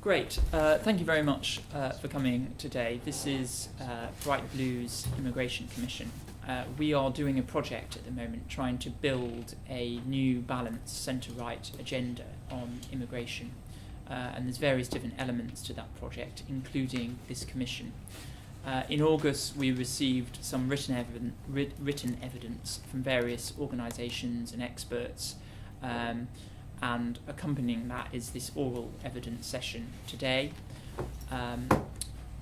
Great. Thank you very much for coming today. This is Bright Blue's Immigration Commission. We are doing a project at the moment trying to build a new balanced centre-right agenda on immigration. And there's various different elements to that project, including this commission. In August, we received some written evidence from various organisations and experts, and accompanying that is this oral evidence session today.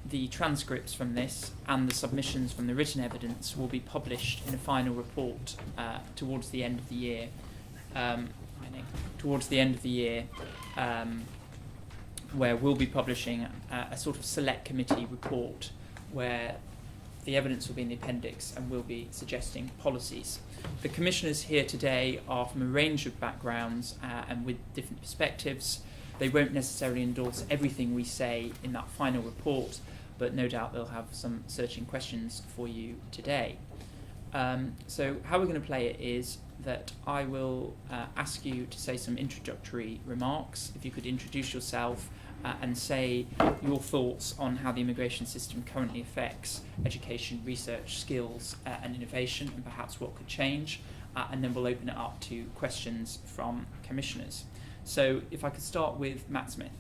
The transcripts from this and the submissions from the written evidence will be published in a final report towards the end of the year. Where we'll be publishing a sort of select committee report where the evidence will be in the appendix and we'll be suggesting policies. The commissioners here today are from a range of backgrounds and with different perspectives. They won't necessarily endorse everything we say in that final report, but no doubt they'll have some searching questions for you today. So how we're going to play it is that I will ask you to say some introductory remarks. If you could introduce yourself and say your thoughts on how the immigration system currently affects education, research, skills and innovation, and perhaps what could change, and then we'll open it up to questions from commissioners. So if I could start with Matt Smith.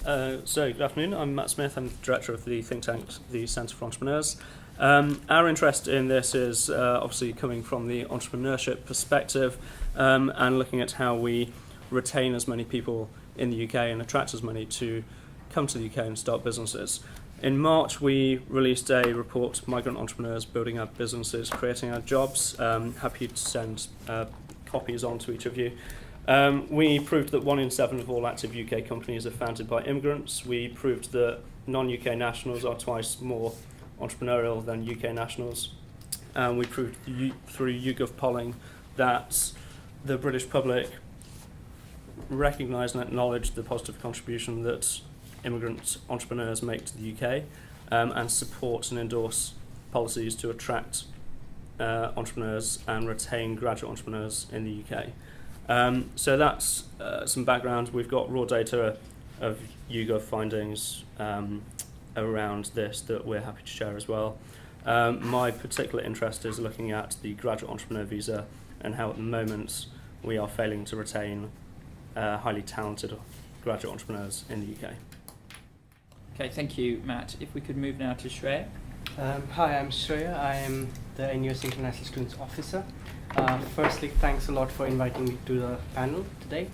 Good afternoon, I'm Matt Smith, I'm the director of the think tank, the Centre for Entrepreneurs. Our interest in this is obviously coming from the entrepreneurship perspective and looking at how we retain as many people in the UK and attract as many to come to the UK and start businesses. In March, we released a report, Migrant Entrepreneurs Building Our Businesses, Creating Our Jobs. Happy to send copies on to each of you. We proved that 1 in 7 of all active UK companies are founded by immigrants. We proved that non-UK nationals are twice more entrepreneurial than UK nationals. We proved through YouGov polling that the British public recognise and acknowledge the positive contribution that immigrant entrepreneurs make to the UK and support and endorse policies to attract entrepreneurs and retain graduate entrepreneurs in the UK. So that's some background. We've got raw data of YouGov findings around this that we're happy to share as well. My particular interest is looking at the graduate entrepreneur visa and how at the moment we are failing to retain highly talented graduate entrepreneurs in the UK. Okay, thank you, Matt. If we could move now to Shreya. Hi, I'm Shreya. I am the NUS International Students Officer. Firstly, thanks a lot for inviting me to the panel today.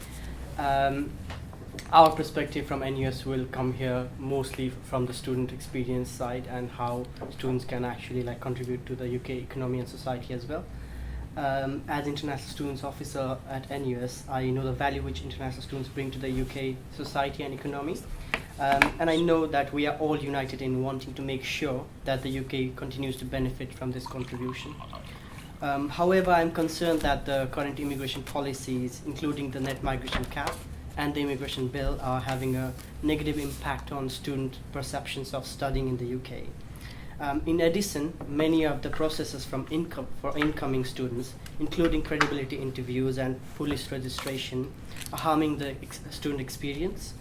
Our perspective from NUS will come here mostly from the student experience side and how students can actually contribute to the UK economy and society as well. As International Students Officer at NUS, I know the value which international students bring to the UK society and economy. And I know that we are all united in wanting to make sure that the UK continues to benefit from this contribution. However, I'm concerned that the current immigration policies, including the net migration cap and the immigration bill, are having a negative impact on student perceptions of studying in the UK. In addition, many of the processes for incoming students, including credibility interviews and police registration, are harming the student experience.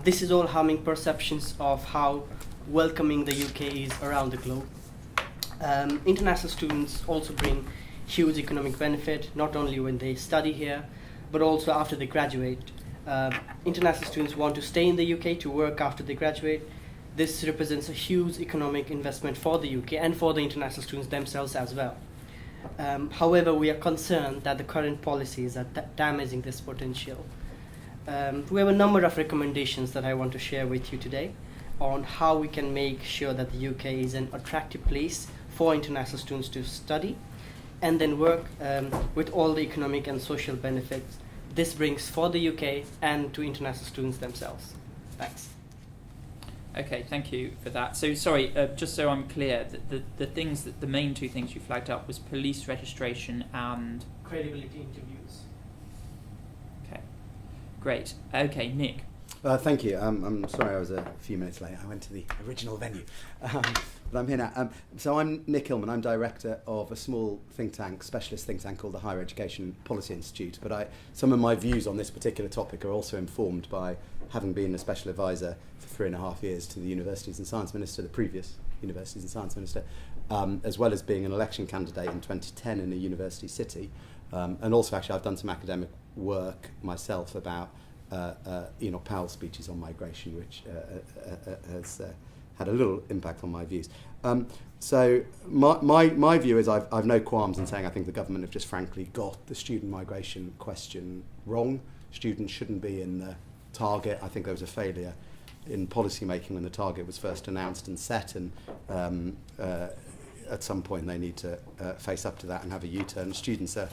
This is all harming perceptions of how welcoming the UK is around the globe. International students also bring huge economic benefit, not only when they study here, but also after they graduate. International students want to stay in the UK to work after they graduate. This represents a huge economic investment for the UK and for the international students themselves as well. However, we are concerned that the current policies are damaging this potential. We have a number of recommendations that I want to share with you today on how we can make sure that the UK is an attractive place for international students to study and then work with all the economic and social benefits this brings for the UK and to international students themselves. Thanks. Okay, thank you for that. So sorry, just so I'm clear, the main two things you flagged up was police registration and credibility interviews. Okay, great. Okay, Nick. Thank you. I'm sorry I was a few minutes late. I went to the original venue. But I'm here now. So I'm Nick Hillman. I'm director of a small think tank, specialist think tank called the Higher Education Policy Institute. But some of my views on this particular topic are also informed by having been a special advisor for 3.5 years to the Universities and Science Minister, the previous Universities and Science Minister, as well as being an election candidate in 2010 in a university city. And also, actually, I've done some academic work myself about Enoch Powell's speeches on migration, which has had a little impact on my views. So my view is I've no qualms in saying I think the government have just frankly got the student migration question wrong. Students shouldn't be in the target. I think there was a failure in policy making when the target was first announced and set, and at some point they need to face up to that and have a U-turn. Students are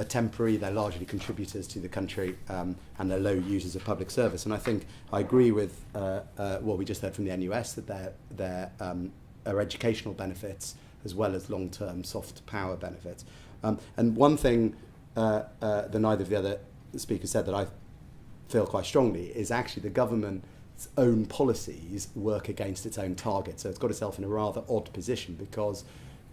temporary, they're largely contributors to the country, and they're low users of public service. And I think I agree with what we just heard from the NUS, that there are educational benefits as well as long-term soft power benefits. And one thing that neither of the other speakers said that I feel quite strongly is actually the government's own policies work against its own target. So it's got itself in a rather odd position, because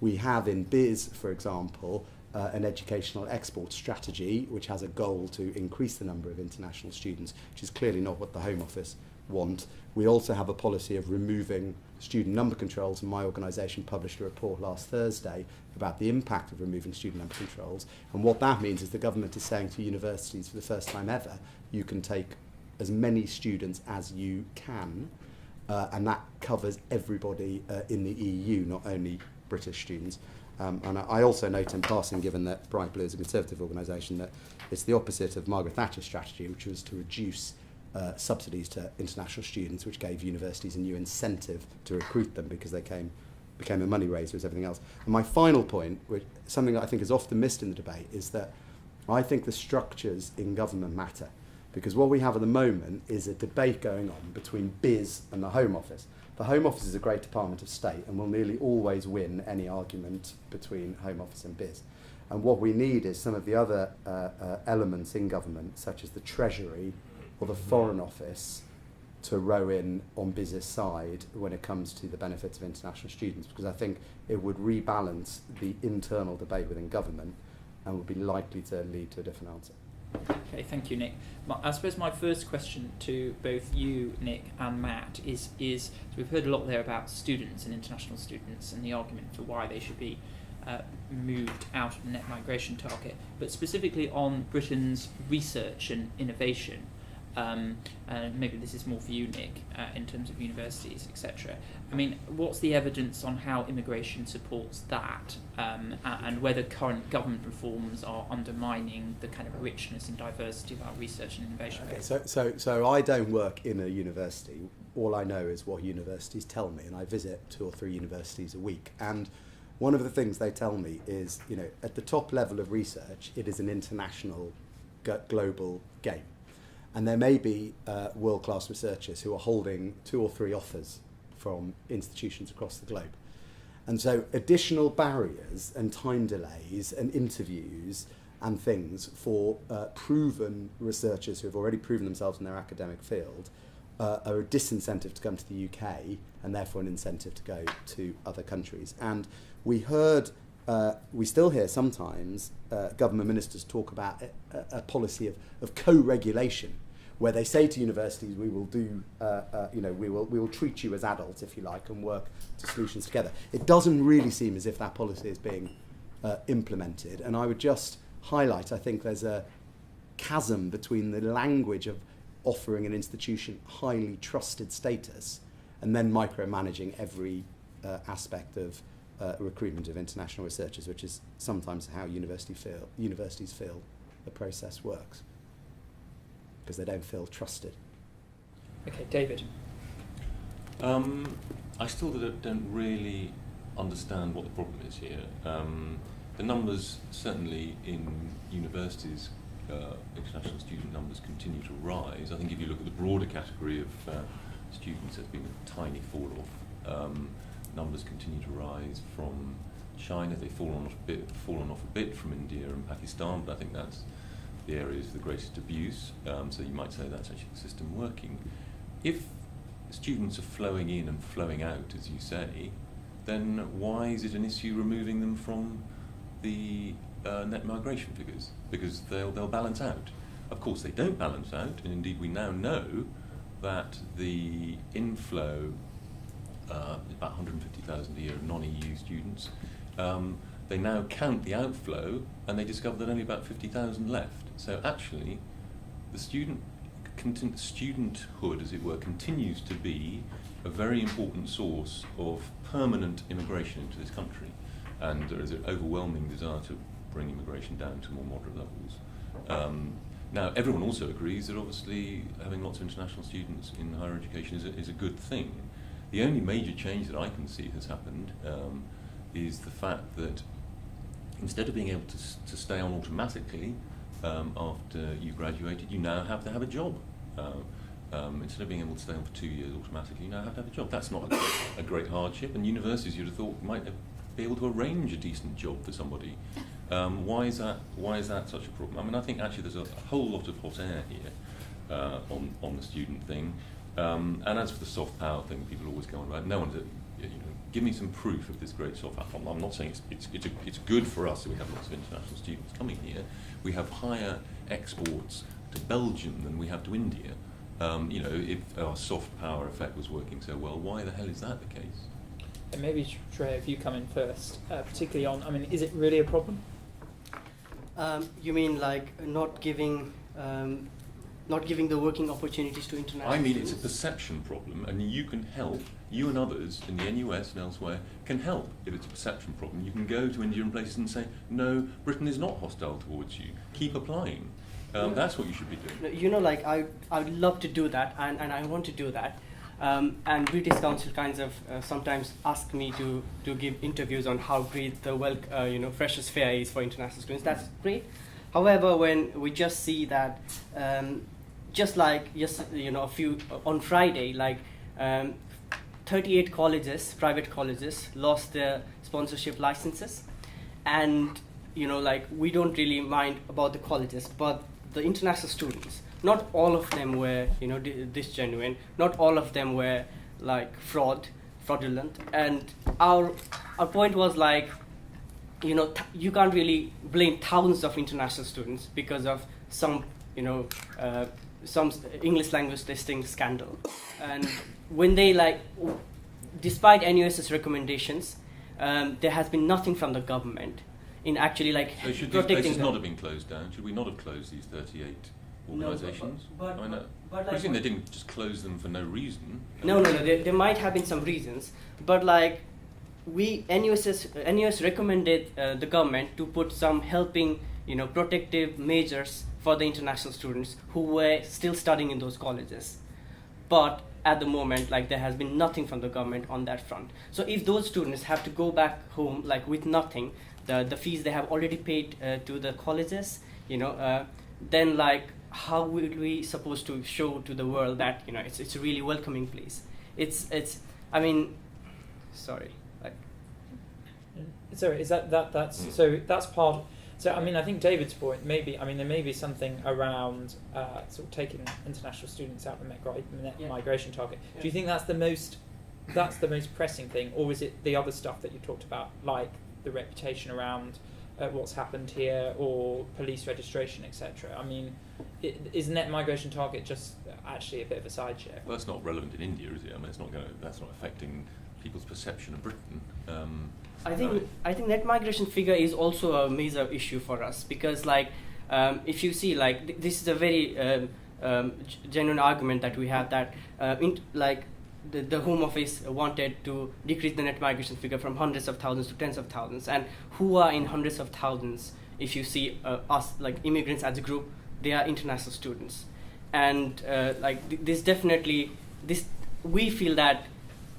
we have in BIS, for example, an educational export strategy which has a goal to increase the number of international students, which is clearly not what the Home Office want. We also have a policy of removing student number controls, and my organisation published a report last Thursday about the impact of removing student number controls. And what that means is the government is saying to universities for the first time ever, you can take as many students as you can, and that covers everybody in the EU, not only British students. And I also note in passing, given that Bright Blue is a Conservative organisation, that it's the opposite of Margaret Thatcher's strategy, which was to reduce subsidies to international students, which gave universities a new incentive to recruit them because they became a money raiser as everything else. And my final point, which something that I think is often missed in the debate, is that I think the structures in government matter. Because what we have at the moment is a debate going on between BIS and the Home Office. The Home Office is a great Department of State and will nearly always win any argument between Home Office and BIS. And what we need is some of the other elements in government, such as the Treasury or the Foreign Office, to row in on BIS's side when it comes to the benefits of international students, because I think it would rebalance the internal debate within government and would be likely to lead to a different answer. Okay, thank you, Nick. I suppose my first question to both you, Nick, and Matt is so we've heard a lot there about students and international students and the argument for why they should be moved out of the net migration target, but specifically on Britain's research and innovation. And maybe this is more for you, Nick, in terms of universities, etc. I mean, what's the evidence on how immigration supports that, and whether current government reforms are undermining the kind of richness and diversity of our research and innovation? Okay, so I don't work in a university. All I know is what universities tell me, and I visit 2 or 3 universities a week. And one of the things they tell me is, at the top level of research, it is an international, global game. And there may be world-class researchers who are holding 2 or 3 offers from institutions across the globe. And so additional barriers and time delays and interviews and things for proven researchers who have already proven themselves in their academic field are a disincentive to come to the UK, and therefore an incentive to go to other countries. And we still hear sometimes government ministers talk about a policy of co-regulation, where they say to universities, we will do, we will treat you as adults, if you like, and work to solutions together. It doesn't really seem as if that policy is being implemented. And I would just highlight, I think there's a chasm between the language of offering an institution highly trusted status and then micromanaging every aspect of recruitment of international researchers, which is sometimes how universities feel the process works, because they don't feel trusted. Okay, David. I still don't really understand what the problem is here. The numbers, certainly in universities, international student numbers continue to rise. I think if you look at the broader category of students, there's been a tiny fall-off. Numbers continue to rise from China. They've fallen off a bit from India and Pakistan, but I think that's the areas of the greatest abuse, so you might say that's actually the system working. If students are flowing in and flowing out, as you say, then why is it an issue removing them from the net migration figures? Because they'll balance out. Of course they don't balance out, and indeed we now know that the inflow is about 150,000 a year of non-EU students. They now count the outflow and they discover that only about 50,000 left. So actually the studenthood, as it were, continues to be a very important source of permanent immigration into this country, and there is an overwhelming desire to bring immigration down to more moderate levels. Now, everyone also agrees that obviously having lots of international students in higher education is a good thing. The only major change that I can see has happened is the fact that instead of being able to stay on automatically after you graduated, you now have to have a job. Instead of being able to stay on for 2 years automatically, you now have to have a job. That's not a great hardship, and universities, you'd have thought, might be able to arrange a decent job for somebody. Why is that such a problem? I mean, I think actually there's a whole lot of hot air here on the student thing. And as for the soft power thing, people always go on about. No one's, give me some proof of this great soft power. I'm not saying it's good for us that we have lots of international students coming here. We have higher exports to Belgium than we have to India. If our soft power effect was working so well, why the hell is that the case? And maybe, Shreya, if you come in first, particularly on, I mean, is it really a problem? You mean like not giving the working opportunities to international I mean, students? it's a perception problem, and you can help. You and others in the NUS and elsewhere can help if it's a perception problem. You can go to India and places and say, no, Britain is not hostile towards you. Keep applying. That's what you should be doing. Like I would love to do that, and I want to do that. And British Council kinds of sometimes ask me to give interviews on how great the freshers' fair is for international students. That's great. However, when we just see that, just like a few on Friday, 38 colleges, private colleges, lost their sponsorship licenses, and we don't really mind about the colleges, but the international students. Not all of them were, this genuine. Not all of them were fraudulent. And our point was you can't really blame thousands of international students because of some English language testing scandal. And when they despite NUS's recommendations, there has been nothing from the government in actually So should these places not have been closed down? Should we not have closed these 38? Organisations? But I presume they didn't just close them for no reason. No. There might have been some reasons, but NUS recommended the government to put some helping, protective measures for the international students who were still studying in those colleges. But at the moment, there has been nothing from the government on that front. So if those students have to go back home with nothing, the fees they have already paid to the colleges, then how will we supposed to show to the world that it's a really welcoming place? I mean, sorry. Sorry, is that's so that's part. So I mean, I think David's point maybe. I mean, there may be something around sort of taking international students out of the net migration target. Yeah. Do you think that's the most pressing thing, or is it the other stuff that you talked about, like the reputation around what's happened here, or police registration, etc.? I mean, is net migration target just actually a bit of a side show? Well, that's not relevant in India, is it? I mean, that's not affecting people's perception of Britain. I think net migration figure is also a major issue for us because, if you see, this is a very genuine argument that we have that, the Home Office wanted to decrease the net migration figure from hundreds of thousands to tens of thousands. And who are in hundreds of thousands? If you see us, immigrants as a group, they are international students. And we feel that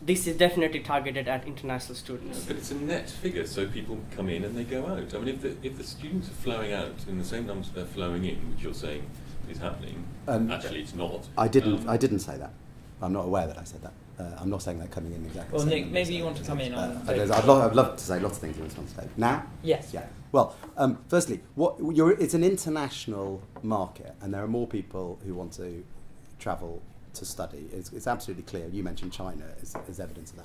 this is definitely targeted at international students. But it's a net figure, so people come in and they go out. I mean, if the students are flowing out in the same numbers they're flowing in, which you're saying is happening, actually it's not. I didn't say that. I'm not aware that I said that. I'm not saying they're coming in exactly. Well, the same Nick, numbers, maybe you want to come in on. I'd love to say lots of things in response to that. Now? Yes. Yeah. Well, firstly, it's an international market, and there are more people who want to travel to study. It's absolutely clear. You mentioned China as evidence of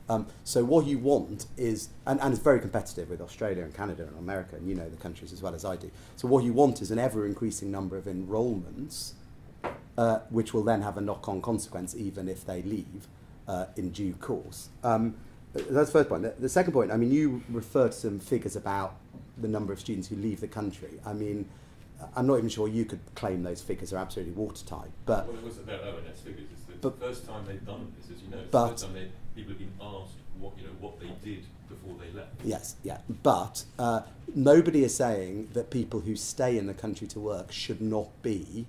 that. So what you want is, and it's very competitive with Australia and Canada and America, and you know the countries as well as I do. So what you want is an ever-increasing number of enrolments, which will then have a knock-on consequence even if they leave in due course. That's the first point. The second point, I mean, you referred to some figures about the number of students who leave the country. I mean, I'm not even sure you could claim those figures are absolutely watertight. But well, it was about ONS figures. It's the first time they've done this, as you know. It's the first time people have been asked what they did before they left. Yes, yeah. But nobody is saying that people who stay in the country to work should not be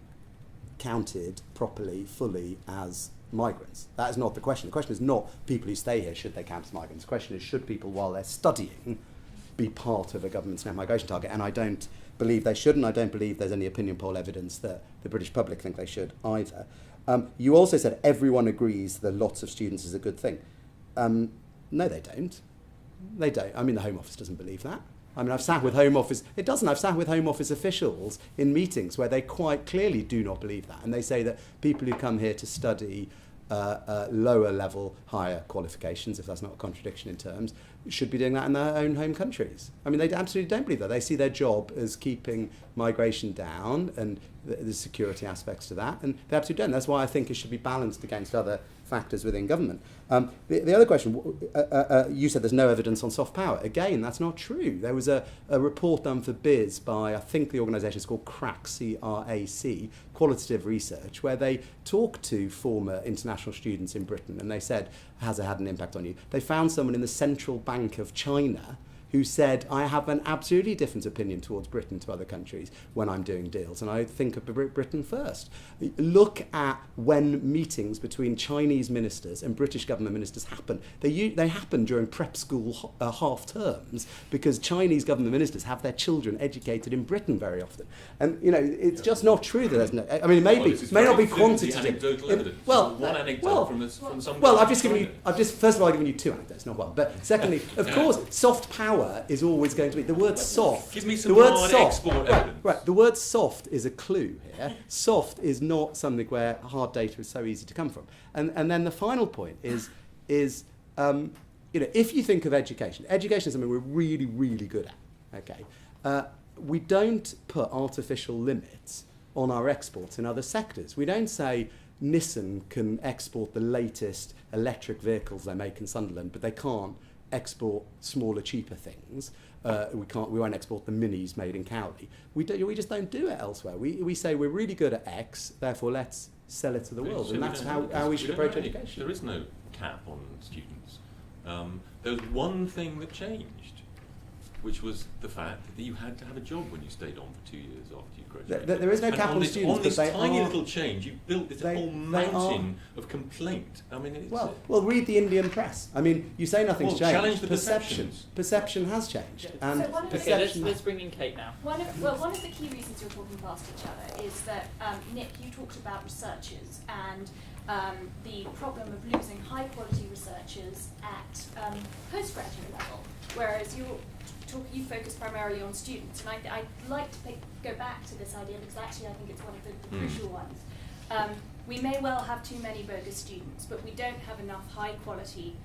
counted properly, fully as migrants. That is not the question. The question is not people who stay here, should they count as migrants? The question is, should people, while they're studying, be part of a government's net migration target? And I don't believe they should, and I don't believe there's any opinion poll evidence that the British public think they should either. You also said everyone agrees that lots of students is a good thing. No, they don't. They don't. I mean, the Home Office doesn't believe that. I mean, I've sat with Home Office. It doesn't. I've sat with Home Office officials in meetings where they quite clearly do not believe that, and they say that people who come here to study lower level, higher qualifications, if that's not a contradiction in terms, should be doing that in their own home countries. I mean, they absolutely don't believe that. They see their job as keeping migration down and the security aspects to that, and they absolutely don't. That's why I think it should be balanced against other factors within government. The other question, you said there's no evidence on soft power. Again, that's not true. There was a report done for BIS by, I think the organisation is called CRAC, C-R-A-C, Qualitative Research, where they talked to former international students in Britain, and they said, has it had an impact on you? They found someone in the Central Bank of China who said, I have an absolutely different opinion towards Britain to other countries when I'm doing deals, and I think of Britain first. Look at when meetings between Chinese ministers and British government ministers happen. They happen during prep school half terms because Chinese government ministers have their children educated in Britain very often. And, you know, it's just not true that there's no... I mean, it may not be quantitative. Anecdotal evidence. One anecdote from some... Well, first of all, I've given you two anecdotes, not one. But secondly, of course, soft power is always going to be the word soft. Give me some hard export evidence. Right. The word soft is a clue here. Soft is not something where hard data is so easy to come from. And then the final point is you know, if you think of education is something we're really, really good at. Okay, we don't put artificial limits on our exports in other sectors. We don't say Nissan can export the latest electric vehicles they make in Sunderland, but they can't export smaller, cheaper things. We won't export the minis made in Cowley. We just don't do it elsewhere. We say we're really good at X, therefore let's sell it to the world, and that's how we should approach education. There is no cap on students. There was one thing that changed, which was the fact that you had to have a job when you stayed on for 2 years after you graduated. There is no cap on students, on this but tiny little change, you built this whole mountain of complaint. I mean, it's well, read the Indian press. I mean, you say nothing's changed. Challenge the perceptions. Perception has changed. And let's bring in Kate now. One of the key reasons you're talking past each other is that, Nick, you talked about researchers and the problem of losing high-quality researchers at postgraduate level, whereas you focus primarily on students, and I'd like to go back to this idea because actually I think it's one of the crucial ones. We may well have too many bogus students, but we don't have enough high-quality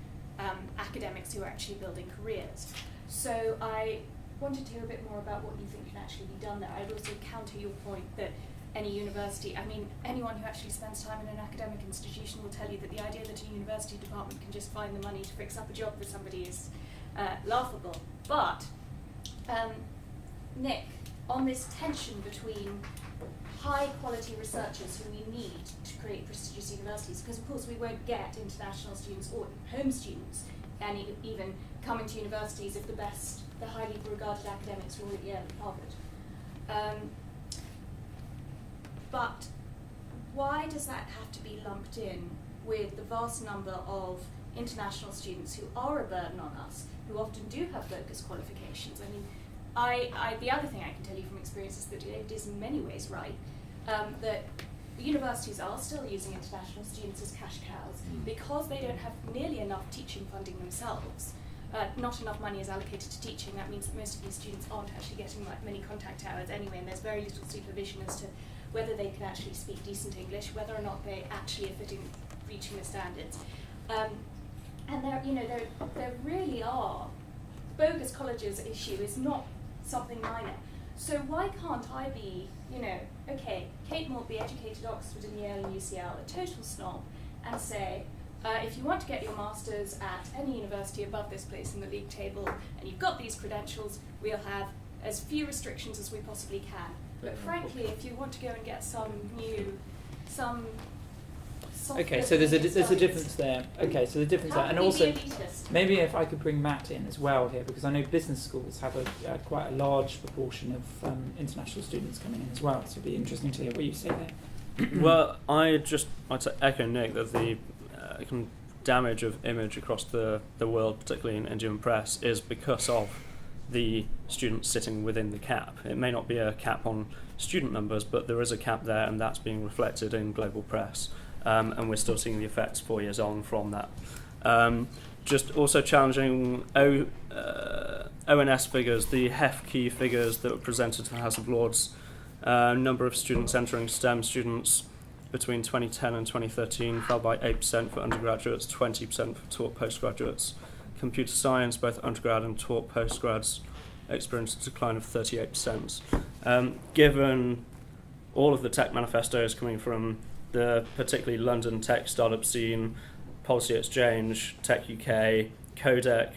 academics who are actually building careers. So I wanted to hear a bit more about what you think can actually be done there. I'd also counter your point that any university, I mean, anyone who actually spends time in an academic institution will tell you that the idea that a university department can just find the money to fix up a job for somebody is laughable. But, Nick, on this tension between high-quality researchers who we need to create prestigious universities, because of course we won't get international students or home students and even coming to universities if the highly regarded academics are all at Yale and Harvard. But why does that have to be lumped in with the vast number of international students who are a burden on us, who often do have focused qualifications? I mean, the other thing I can tell you from experience is that it is in many ways right, that universities are still using international students as cash cows because they don't have nearly enough teaching funding themselves. Not enough money is allocated to teaching. That means that most of these students aren't actually getting many contact hours anyway, and there's very little supervision as to whether they can actually speak decent English, whether or not they actually are reaching the standards. And there really are. Bogus colleges issue is not something minor. So why can't I be, okay, Kate Maltby, educated Oxford and Yale and UCL, a total snob, and say, if you want to get your masters at any university above this place in the league table, and you've got these credentials, we'll have as few restrictions as we possibly can. But frankly, if you want to go and get Okay, so there's a difference there. Okay, so the difference there, and also maybe if I could bring Matt in as well here, because I know business schools have quite a large proportion of international students coming in as well. So it'd be interesting to hear what you say there. Well, I'd echo Nick that the damage of image across the world, particularly in Indian press, is because of the students sitting within the cap. It may not be a cap on student numbers, but there is a cap there, and that's being reflected in global press. And we're still seeing the effects 4 years on from that. Just also challenging ONS figures, the HEF key figures that were presented to the House of Lords. Number of students entering STEM students between 2010 and 2013 fell by 8% for undergraduates, 20% for taught postgraduates. Computer science, both undergrad and taught postgrads, experienced a decline of 38%. Given all of the tech manifestos coming from the particularly London tech startup scene, Policy Exchange, Tech UK, Codec,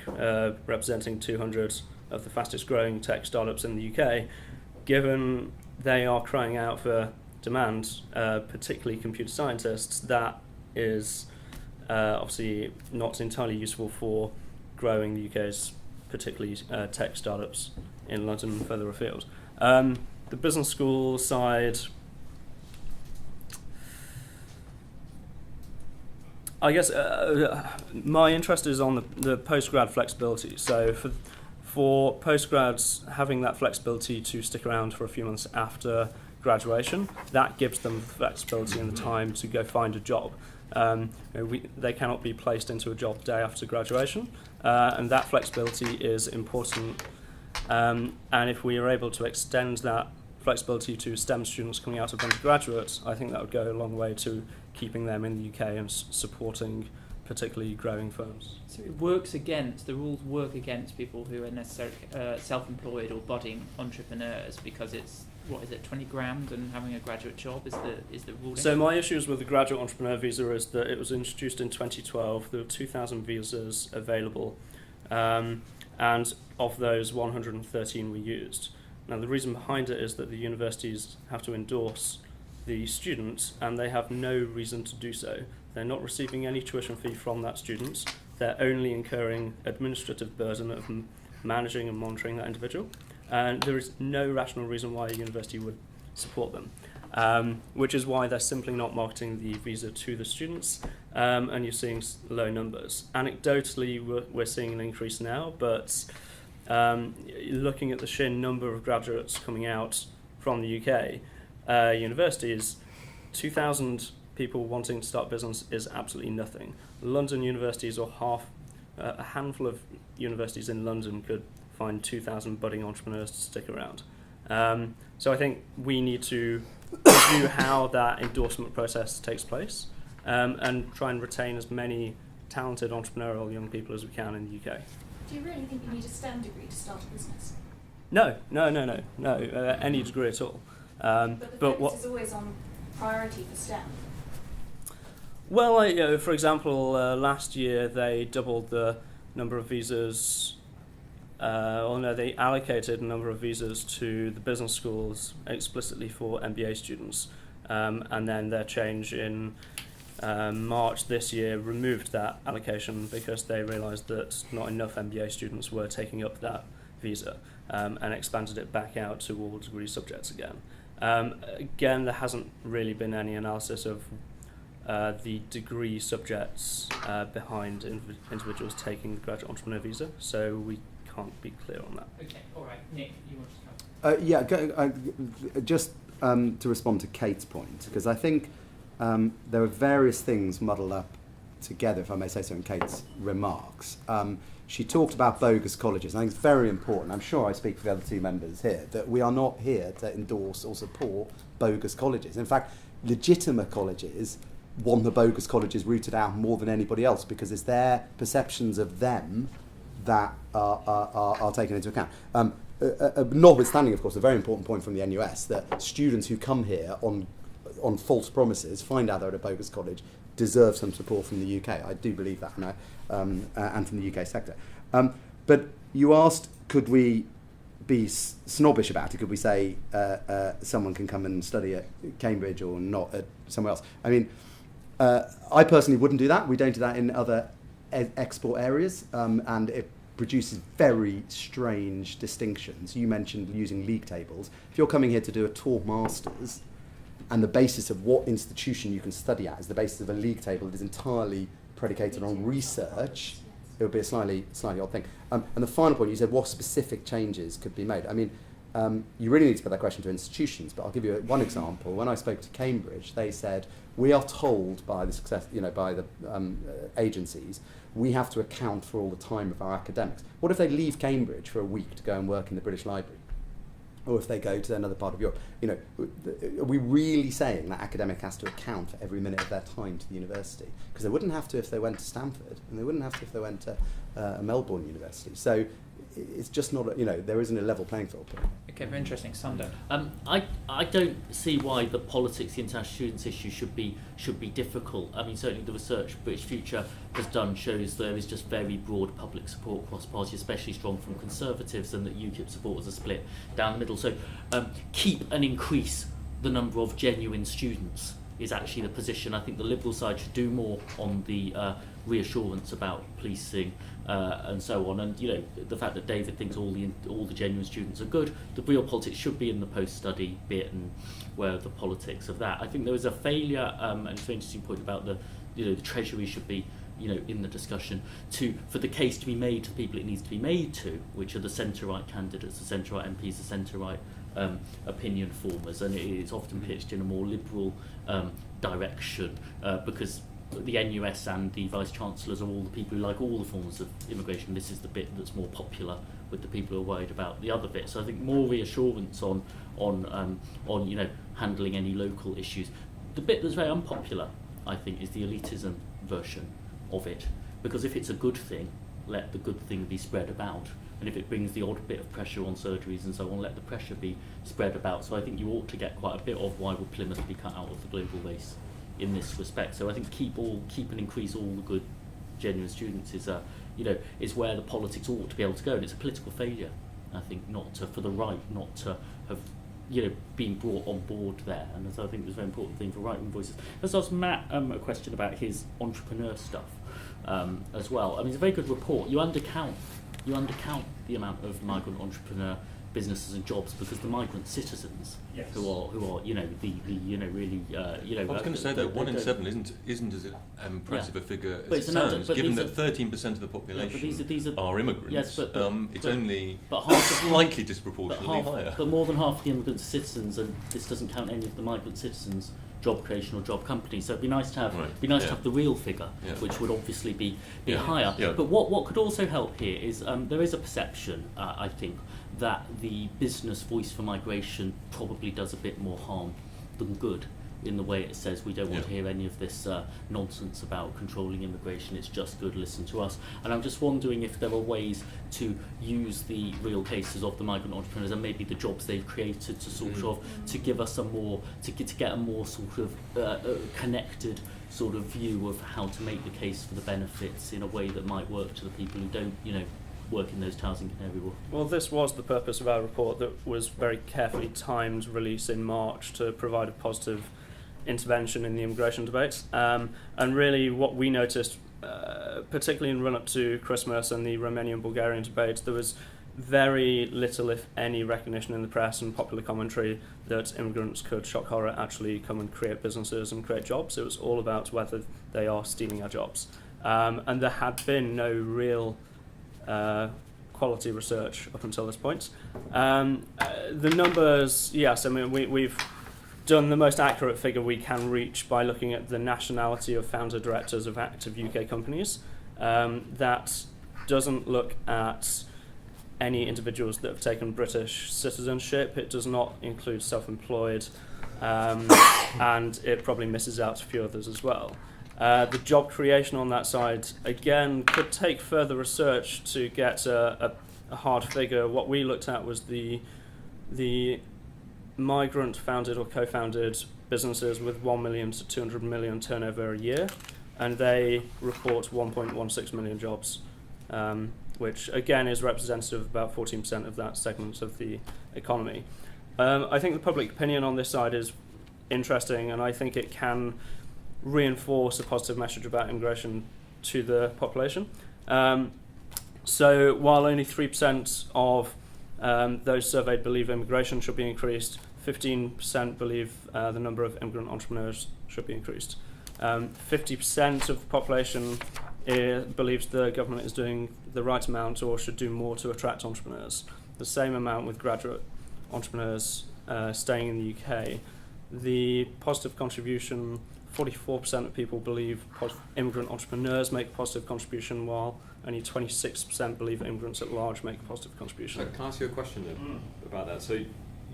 representing 200 of the fastest growing tech startups in the UK, given they are crying out for demand, particularly computer scientists, that is obviously not entirely useful for growing the UK's particularly tech startups in London and further afield. The business school side, I guess my interest is on the postgrad flexibility. So for postgrads, having that flexibility to stick around for a few months after graduation, that gives them flexibility and the time to go find a job. They cannot be placed into a job day after graduation, and that flexibility is important. And if we are able to extend that flexibility to STEM students coming out of undergraduate, I think that would go a long way to keeping them in the UK and supporting particularly growing firms. So the rules work against people who are necessarily self-employed or budding entrepreneurs, because it's, 20 grand and having a graduate job is the rule. So my issues with the graduate entrepreneur visa is that it was introduced in 2012. There were 2,000 visas available, and of those 113 were used. Now the reason behind it is that the universities have to endorse the students, and they have no reason to do so. They're not receiving any tuition fee from that student. They're only incurring administrative burden of managing and monitoring that individual. And there is no rational reason why a university would support them, which is why they're simply not marketing the visa to the students, and you're seeing low numbers. Anecdotally, we're seeing an increase now, but looking at the sheer number of graduates coming out from the UK universities, 2,000 people wanting to start business is absolutely nothing. London universities, or a handful of universities in London, could find 2,000 budding entrepreneurs to stick around. So I think we need to review how that endorsement process takes place, and try and retain as many talented entrepreneurial young people as we can in the UK. Do you really think you need a STEM degree to start a business? No, any degree at all. But the focus is always on priority for STEM. Well, for example, last year they doubled the number of visas. They allocated a number of visas to the business schools explicitly for MBA students, and then their change in March this year removed that allocation because they realised that not enough MBA students were taking up that visa, and expanded it back out to all degree subjects again. Again, there hasn't really been any analysis of the degree subjects behind individuals taking the graduate entrepreneur visa, so we can't be clear on that. Okay, all right. Nick, you want to come? Just to respond to Kate's point, because I think there are various things muddled up together, if I may say so, in Kate's remarks. She talked about bogus colleges. I think it's very important, I'm sure I speak for the other two members here, that we are not here to endorse or support bogus colleges. In fact, legitimate colleges want the bogus colleges rooted out more than anybody else, because it's their perceptions of them that are taken into account. Notwithstanding, of course, a very important point from the NUS, that students who come here on false promises, find out they're at a bogus college, deserve some support from the UK. I do believe that, and from the UK sector. But you asked, could we be snobbish about it? Could we say someone can come and study at Cambridge or not at somewhere else? I mean, I personally wouldn't do that. We don't do that in other export areas, and it produces very strange distinctions. You mentioned using league tables. If you're coming here to do a Tour Masters, and the basis of what institution you can study at is the basis of a league table that is entirely predicated on research, it would be a slightly odd thing. And the final point, you said what specific changes could be made. I mean, you really need to put that question to institutions, but I'll give you one example. When I spoke to Cambridge, they said, we are told by the agencies, we have to account for all the time of our academics. What if they leave Cambridge for a week to go and work in the British Library? Or if they go to another part of Europe? Are we really saying that academic has to account for every minute of their time to the university? Because they wouldn't have to if they went to Stanford, and they wouldn't have to if they went to a Melbourne university. So it's just not, there isn't a level playing field. Okay, very interesting. Sunder. I don't see why the politics, the international students issue should be difficult. I mean, certainly the research British Future has done shows there is just very broad public support across party, especially strong from Conservatives, and that UKIP supporters are split down the middle. So keep and increase the number of genuine students is actually the position. I think the Liberal side should do more on the reassurance about policing and so on. And the fact that David thinks all the genuine students are good, the real politics should be in the post-study bit, and where the politics of that. I think there was a failure, and it's an interesting point about the Treasury should be in the discussion for the case to be made to the people it needs to be made to, which are the centre-right candidates, the centre-right MPs, the centre-right opinion formers, and it's often pitched in a more liberal direction because the NUS and the Vice Chancellors are all the people who like all the forms of immigration. This is the bit that's more popular with the people who are worried about the other bit. So I think more reassurance on handling any local issues. The bit that's very unpopular, I think, is the elitism version of it, because if it's a good thing, let the good thing be spread about, and if it brings the odd bit of pressure on surgeries and so on, let the pressure be spread about. So I think you ought to get quite a bit of why would Plymouth be cut out of the global race in this respect. So I think keep and increase all the good genuine students is where the politics ought to be able to go, and it's a political failure, I think, for the right not to have being brought on board there. And so I think it was a very important thing for right-wing voices. Let's ask Matt a question about his entrepreneur stuff as well. I mean, it's a very good report. You undercount the amount of migrant entrepreneur businesses and jobs, because the migrant citizens who are really I was going to say that 1 in 7 isn't as impressive a figure as it sounds, given that 13% of the population are immigrants. Yes, it's only slightly disproportionately higher. But more than half of the immigrants are citizens, and this doesn't count any of the migrant citizens' job creation or job companies. So it'd be nice to have to have the real figure, which would obviously be higher. Yeah. But what could also help here is there is a perception, I think, that the business voice for migration probably does a bit more harm than good, in the way it says we don't want to hear any of this nonsense about controlling immigration, it's just good, listen to us. And I'm just wondering if there are ways to use the real cases of the migrant entrepreneurs and maybe the jobs they've created to sort of to give us a more to get a more sort of connected sort of view of how to make the case for the benefits in a way that might work to the people who don't work in those towns in Canary Wharf. Well, this was the purpose of our report, that was very carefully timed release in March to provide a positive intervention in the immigration debate. And really what we noticed, particularly in run-up to Christmas and the Romanian-Bulgarian debate, there was very little, if any, recognition in the press and popular commentary that immigrants could, shock horror, actually come and create businesses and create jobs. It was all about whether they are stealing our jobs. And there had been no real quality research up until this point. The numbers, yes, I mean, we've done the most accurate figure we can reach by looking at the nationality of founder directors of active UK companies. That doesn't look at any individuals that have taken British citizenship. It does not include self-employed, and it probably misses out a few others as well. The job creation on that side, again, could take further research to get a hard figure. What we looked at was the migrant-founded or co-founded businesses with 1 million to 200 million turnover a year, and they report 1.16 million jobs, which again is representative of about 14% of that segment of the economy. I think the public opinion on this side is interesting, and I think it can reinforce a positive message about immigration to the population. So while only 3% of those surveyed believe immigration should be increased, 15% believe the number of immigrant entrepreneurs should be increased. 50% of the population believes the government is doing the right amount or should do more to attract entrepreneurs. The same amount with graduate entrepreneurs staying in the UK. The positive contribution, 44% of people believe immigrant entrepreneurs make a positive contribution, while only 26% believe immigrants at large make a positive contribution. So can I ask you a question about that? So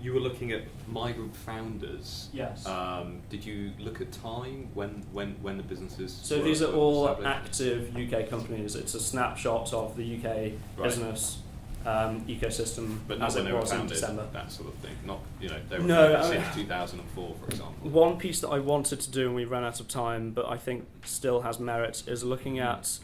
you were looking at migrant founders. Yes. Did you look at time when the businesses? So these are all active UK companies. It's a snapshot of the UK business ecosystem, but not as when it they were was in founded, December. that sort of thing. Not, they were No, founded since 2004, for example. One piece that I wanted to do, and we ran out of time, but I think still has merit, is looking at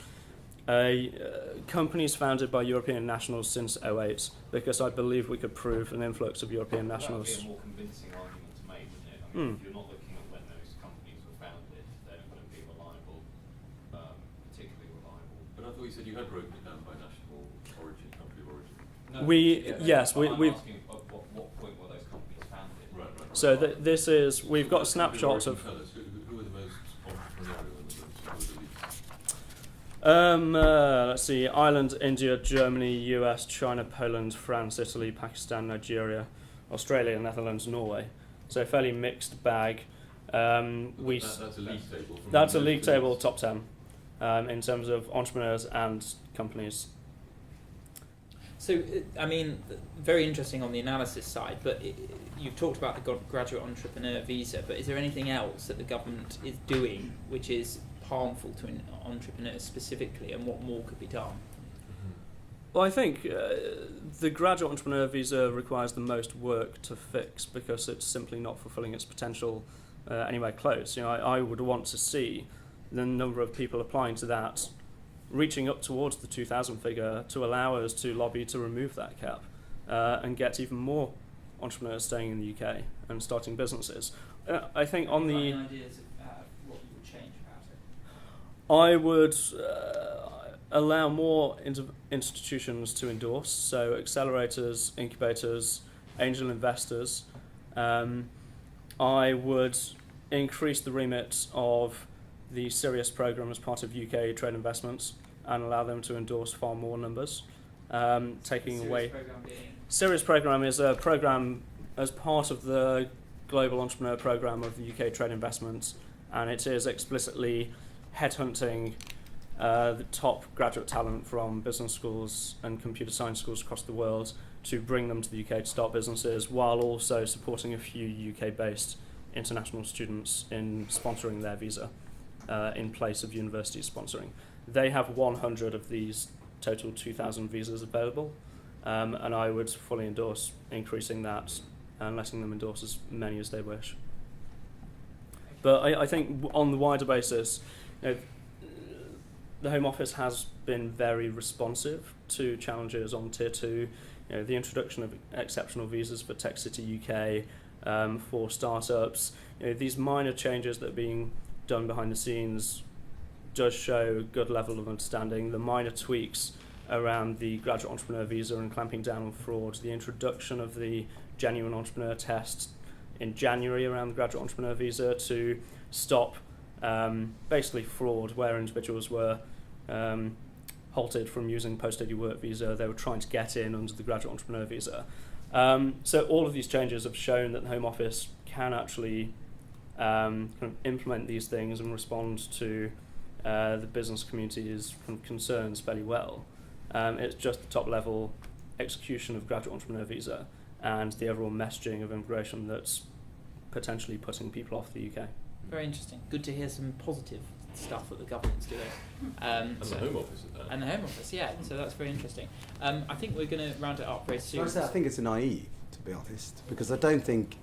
companies founded by European nationals since 2008, because I believe we could prove an influx of European nationals. That would be a more convincing argument to make, wouldn't it? I mean, if you're not looking at when those companies were founded, they're not going to be reliable, particularly reliable. But I thought you said you had broken it down by national origin, country of origin. No, Yes, I'm we've. asking at what point were those companies founded? Right. So this is, we've got snapshots of. Tell us, who are the most entrepreneurial and the least? Let's see, Ireland, India, Germany, US, China, Poland, France, Italy, Pakistan, Nigeria, Australia, Netherlands, Norway. So a fairly mixed bag. That's a league table. That's a league table top 10 in terms of entrepreneurs and companies. So, I mean, very interesting on the analysis side, but you've talked about the graduate entrepreneur visa, but is there anything else that the government is doing which is harmful to entrepreneurs specifically, and what more could be done? Well, I think the graduate entrepreneur visa requires the most work to fix, because it's simply not fulfilling its potential anywhere close. I would want to see the number of people applying to that reaching up towards the 2,000 figure to allow us to lobby to remove that cap and get even more entrepreneurs staying in the UK and starting businesses. I think on the... Any ideas of what you would change about it? I would allow more institutions to endorse, so accelerators, incubators, angel investors. I would increase the remit of the Sirius programme as part of UK trade investments and allow them to endorse far more numbers. Sirius programme is a programme as part of the Global Entrepreneur Programme of the UK trade investments, and it is explicitly headhunting the top graduate talent from business schools and computer science schools across the world to bring them to the UK to start businesses, while also supporting a few UK-based international students in sponsoring their visa in place of universities sponsoring. They have 100 of these total 2,000 visas available, and I would fully endorse increasing that and letting them endorse as many as they wish. But I think on the wider basis, the Home Office has been very responsive to challenges on Tier 2, the introduction of exceptional visas for Tech City UK, for startups. These minor changes that are being done behind the scenes does show a good level of understanding. The minor tweaks around the graduate entrepreneur visa and clamping down on fraud, the introduction of the genuine entrepreneur test in January around the graduate entrepreneur visa to stop basically fraud where individuals were halted from using post-study work visa. They were trying to get in under the graduate entrepreneur visa. So all of these changes have shown that the Home Office can actually kind of implement these things and respond to the business community's kind of concerns fairly well. It's just the top level execution of graduate entrepreneur visa and the overall messaging of immigration that's potentially putting people off the UK. Very interesting. Good to hear some positive stuff that the government's doing. And the Home Office at that. And the Home Office, yeah. So that's very interesting. I think we're going to round it up very soon. I think it's naive, to be honest, because I don't think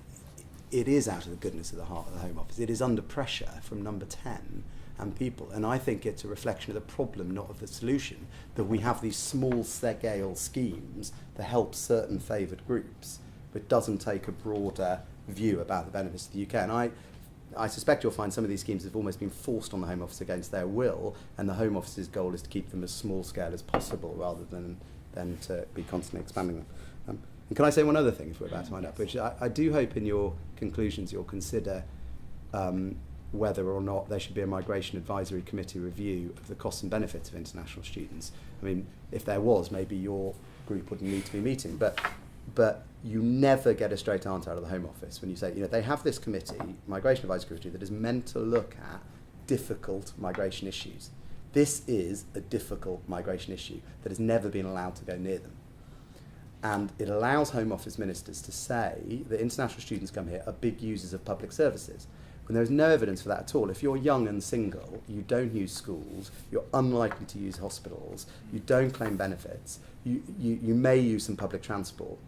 it is out of the goodness of the heart of the Home Office. It is under pressure from number 10 and people. And I think it's a reflection of the problem, not of the solution, that we have these small-scale schemes that help certain favoured groups, but doesn't take a broader view about the benefits of the UK. And I suspect you'll find some of these schemes have almost been forced on the Home Office against their will, and the Home Office's goal is to keep them as small-scale as possible rather than to be constantly expanding them. And can I say one other thing, if we're about to wind up, which I do hope in your conclusions you'll consider whether or not there should be a Migration Advisory Committee review of the costs and benefits of international students. I mean, if there was, maybe your group wouldn't need to be meeting, but you never get a straight answer out of the Home Office when you say, they have this committee, Migration Advisory Committee, that is meant to look at difficult migration issues. This is a difficult migration issue that has never been allowed to go near them. And it allows Home Office ministers to say that international students come here are big users of public services. When there is no evidence for that at all. If you're young and single, you don't use schools, you're unlikely to use hospitals, you don't claim benefits, you may use some public transport,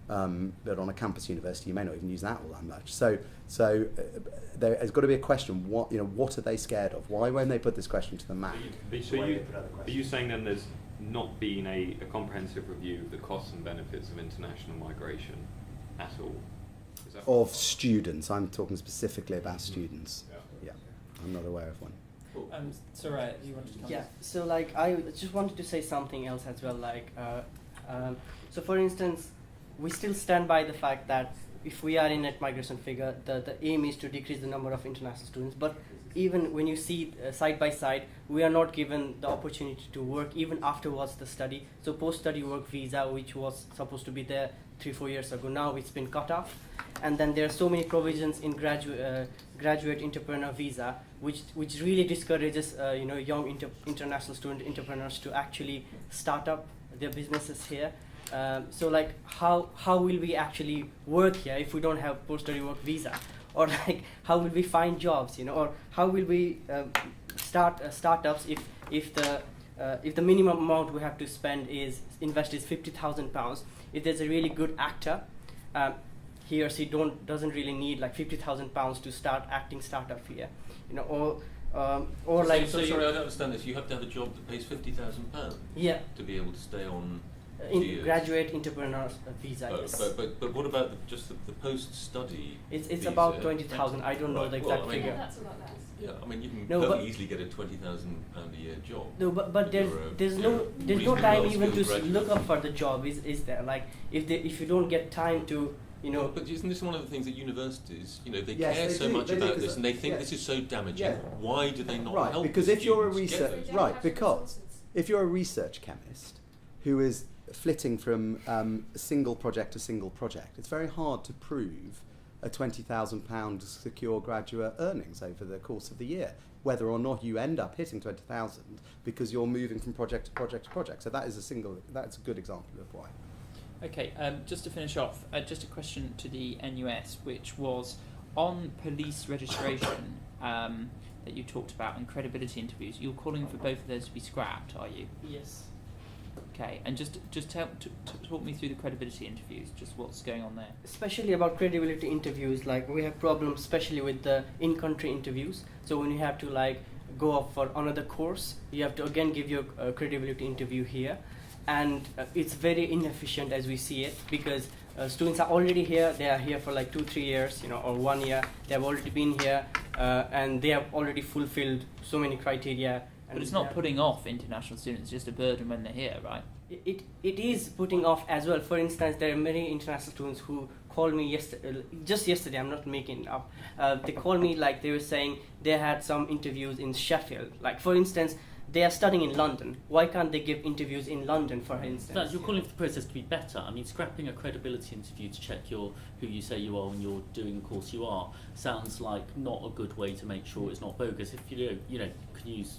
but on a campus university you may not even use that all that much. So there has got to be a question, what are they scared of? Why won't they put this question to the MAC? Are you saying then there's not been a comprehensive review of the costs and benefits of international migration at all? Of students, I'm talking specifically about students. Yeah, I'm not aware of one. Soraya, you wanted to comment? Yeah, so I just wanted to say something else as well. So for instance, we still stand by the fact that if we are in net migration figure, the aim is to decrease the number of international students. But even when you see side by side, we are not given the opportunity to work even afterwards the study. So post-study work visa, which was supposed to be there 3-4 years ago, now it's been cut off. And then there are so many provisions in graduate entrepreneur visa, which really discourages young international student entrepreneurs to actually start up their businesses here. So how will we actually work here if we don't have post-study work visa? Or how will we find jobs? Or how will we start startups if the minimum amount we have to invest is £50,000? If there's a really good actor, he or she doesn't really need £50,000 to start acting startup here, or sorry, I don't understand this. You have to have a job that pays £50,000. Yeah. To be able to stay on. In graduate entrepreneur visa. Yes. But what about just the post-study? It's visa? about 20,000. I don't know the exact figure. Yeah, that's a lot less. Yeah, I mean you can perfectly easily get a £20,000 a year job. No, but there's no time even to look up for the job. Is there if you don't get time to But isn't this one of the things that universities, they Yes, care they so do, much they do, about 'cause this, and they think this is so damaging? Why do they not help? Because the if you're a students get research those? because if you're a research chemist who is flitting from single project to single project, it's very hard to prove a £20,000 secure graduate earnings over the course of the year, whether or not you end up hitting 20,000 because you're moving from project to project to project. So that's a good example of why. Okay, just to finish off, just a question to the NUS, which was on police registration that you talked about and credibility interviews. You're calling for both of those to be scrapped, are you? Yes. Okay, and just talk me through the credibility interviews, just what's going on there. Especially about credibility interviews, we have problems especially with the in-country interviews. So when you have to go up for another course, you have to again give your credibility interview here. And it's very inefficient as we see it, because students are already here, they are here for 2-3 years, or 1 year, they have already been here, and they have already fulfilled so many criteria. But it's not putting off international students, it's just a burden when they're here, right? It is putting off as well. For instance, there are many international students who called me just yesterday, I'm not making it up, they called me they were saying they had some interviews in Sheffield. For instance, they are studying in London. Why can't they give interviews in London, for instance? That you're calling for the process to be better. I mean, scrapping a credibility interview to check who you say you are when you're doing the course you are sounds like not a good way to make sure it's not bogus. If you can use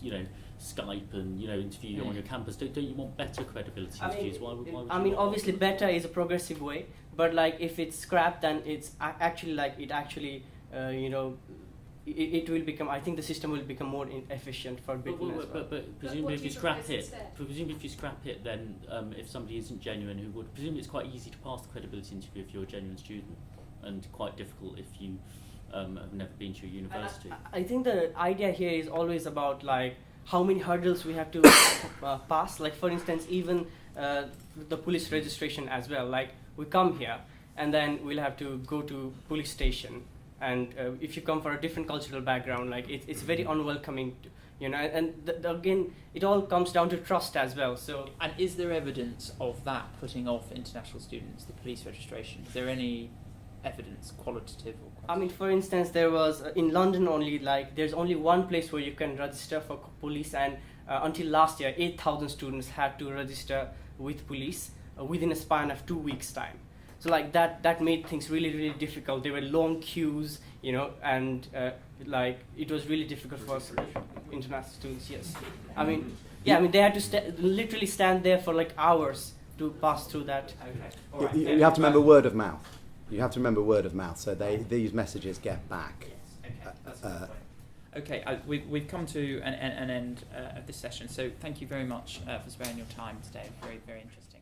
Skype and interview you on your campus, don't you want better credibility interviews? Why would you want obviously better is a progressive way, but like if it's scrapped, then it's actually it will become. I think the system will become more efficient for Britain as well. But presumably, if you scrap it, then if somebody isn't genuine, who would presumably it's quite easy to pass the credibility interview if you're a genuine student, and quite difficult if you have never been to a university. I think the idea here is always about like how many hurdles we have to pass. Like for instance, even the police registration as well. Like we come here and then we'll have to go to police station. And if you come from a different cultural background, like it's very unwelcoming, and again, it all comes down to trust as well. So, and is there evidence of that putting off international students, the police registration? Is there any evidence, qualitative or quantitative? I mean, for instance, there was in London only, like there's only one place where you can register for police, and until last year, 8,000 students had to register with police within a span of 2 weeks' time. So like that made things really, really difficult. There were long queues, and like it was really difficult for international students. Yes, I mean they had to literally stand there for like hours to pass through that. Okay. Right. You have to remember word of mouth. You have to remember word of mouth. So these messages get back. Yes. Okay. That's a good point. Okay, we've come to an end of this session. So thank you very much for sparing your time today. Very, very interesting.